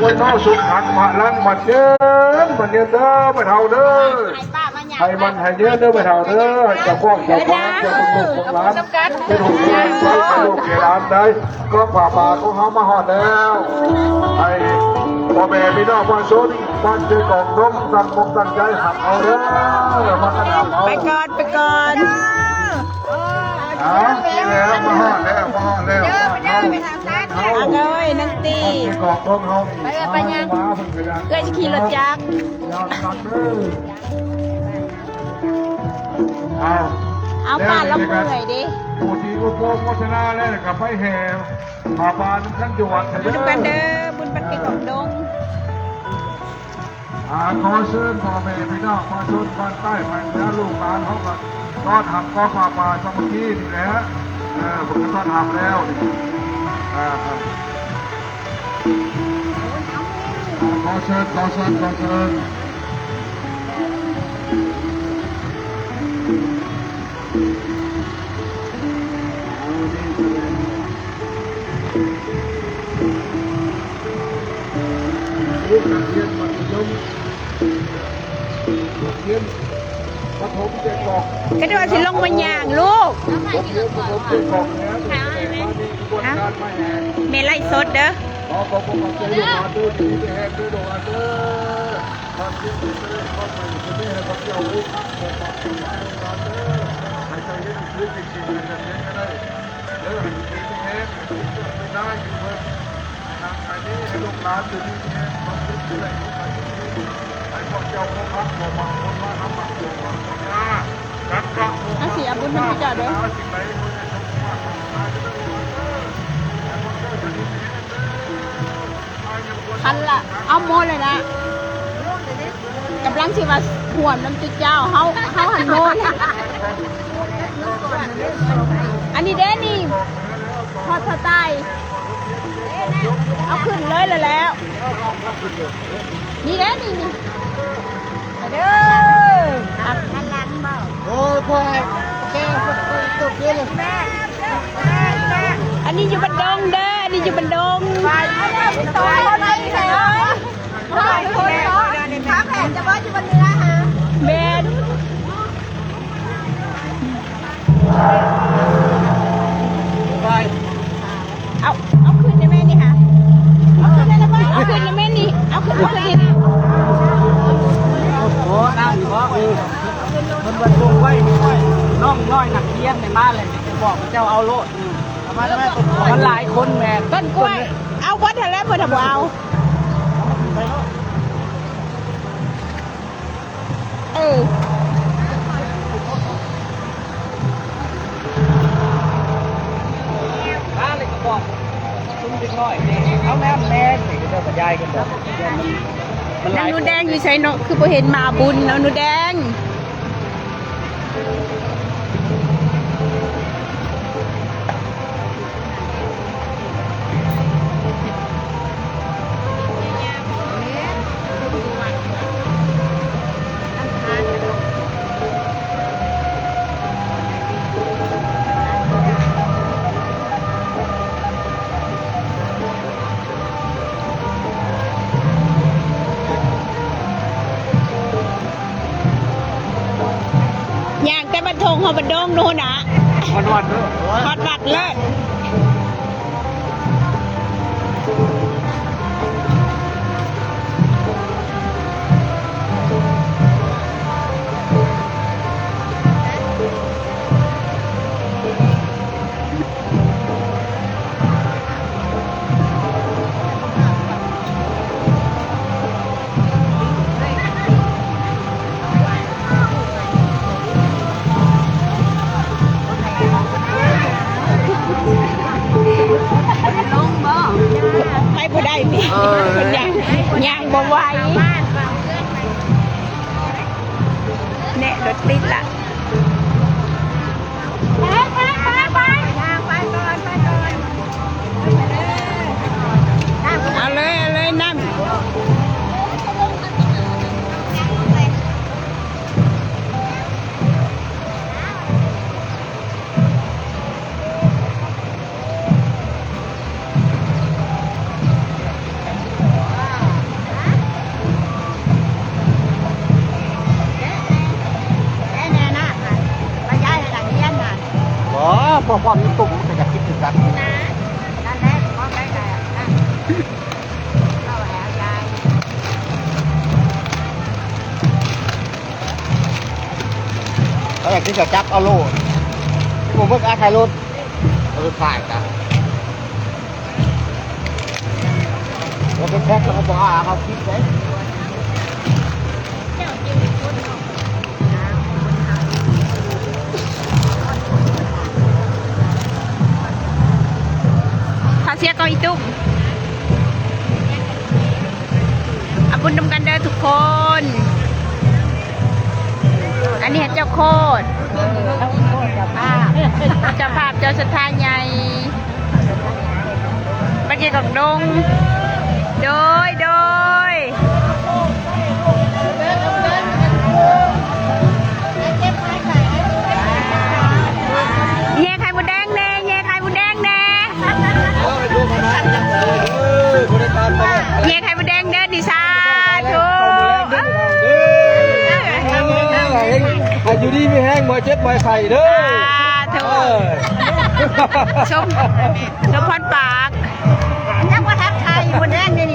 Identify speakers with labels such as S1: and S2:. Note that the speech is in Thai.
S1: วันน้อสุดหันมาลังมาเชิญมาเนี่ยเด้อไปเท่าเด้อให้มันให้เยอะเด้อไปเท่าเด้อจะกว้างจะกว้างจะเป็นลูกของร้านเป็นหุ่นยนต์เป็นลูกเกล้านได้ก็ฝ่าบาทของเขามาหอดแล้วให้พ่อแม่พี่น้องบ้านโซนบ้านเจ้ากองน้องตั้งอกตั้งใจหักเอาเด้อมากระดับเอา
S2: ไปก่อนไปก่อน
S1: เอาแล้วมาหอดแล้วมาหอดแล้ว
S2: เอาเลยนังตี
S1: กองน้องเขาไปยัง
S2: เกิดจะขี่รถจักรเอาป่าละเมื่อยดิ
S1: ผู้ที่อุปโภคชนะแล้วกับไปแห่มาบานขั้นจังหวัด
S2: บุญปันเด้อบุญปันเก่งของดง
S1: ขอเชิญพ่อแม่พี่น้องมาชนบ้านใต้ไปแล้วลูกหลานเขาก็ต้อนทำก็ป่าสมัครที่นี่แหละผมก็ต้อนทำแล้วขอเชิญขอเชิญขอเชิญลูกนักเรียนมัธยมนักเรียนประถมเด็กบอก
S2: ก็ได้ว่าสิลงมาย่างลูกเมลัยสดเด้อ
S1: ลูกหลานจะมีแค่ความคิดอะไรไอ้พวกเจ้าพวกพักพวกบางคนมาทำมาพวกบางคนมาจัดกระทง
S2: เสียบุญมันไปจ่าด้วยคันละเอาโมเลยนะกำลังสิว่าห่วมน้ำจุดเจ้าเขาหันโมเลยอันนี้เด้นี่ทอดสไตล์เอาขึ้นเลยแล้วนี่เด้นี่เด้อหันหลังบ่
S1: โอ้พ่อแกตกเยอะเลย
S2: อันนี้อยู่บันดงเด้ออันนี้อยู่บันดงไปต่อคนไหนเลยคนเนาะขาแผ่นจะว่าอยู่บนเนื้อฮะเบนไปเอาขึ้นได้ไหมนี่ค่ะเอาขึ้นได้ไหมเอาขึ้นได้ไหมนี่เอาขึ้น
S3: โอ้น้าอยู่ว่ามันบรรทุกไว้น้องน้อยหนักเทียนในบ้านเลยบอกเจ้าเอาโลดมันหลายคนแม่
S2: ต้นกล้วยเอาวัดทะเลเพื่อทำเอา
S3: บ้านเลยก็บอกซุ้มเล็กน้อยเอาแม่แม่สิก็จะบรรยายกันแบบ
S2: นางนูแดงอยู่ใช้เนาะคือพอเห็นมาบุญนางนูแดงย่างแต่บันทงเขาบันดงโน่นนะ
S3: วันเด้อ
S2: ฮอดบัดเลยไปบ่ได้พี่ย่างบ่ไหวเนี่ยรถติดละเอาเลยนั่น
S3: ว่าป้อนตุ่มมันจะคิดถึงกัน
S2: นั่นแหละมองได้แต่เข้าแล้วยาย
S3: เขาอยากที่จะจับเอาโล่ผมเพิ่งอาถ่ายรถถ่ายกันเราเป็นแพ็คเราบอกเขาคิดไว้
S2: พาเสียก็อีตุ้มอาบุญดำกันเด้อทุกคน อันนี้เจ้าโคตรเจ้าภาพเจ้าสถานใหญ่บักเกียกับดงโดยแย่ไข่หมูแดงแน่แย่ไข่หมูแดงแน่แย่ไข่หมูแดงเด้อดิซาถูก
S3: อยู่ดีไม่แห้งมาเจ็บมาไข่เด้อ
S2: ถูกชมพรปากนักว่าทักไข่หมูแดงนี่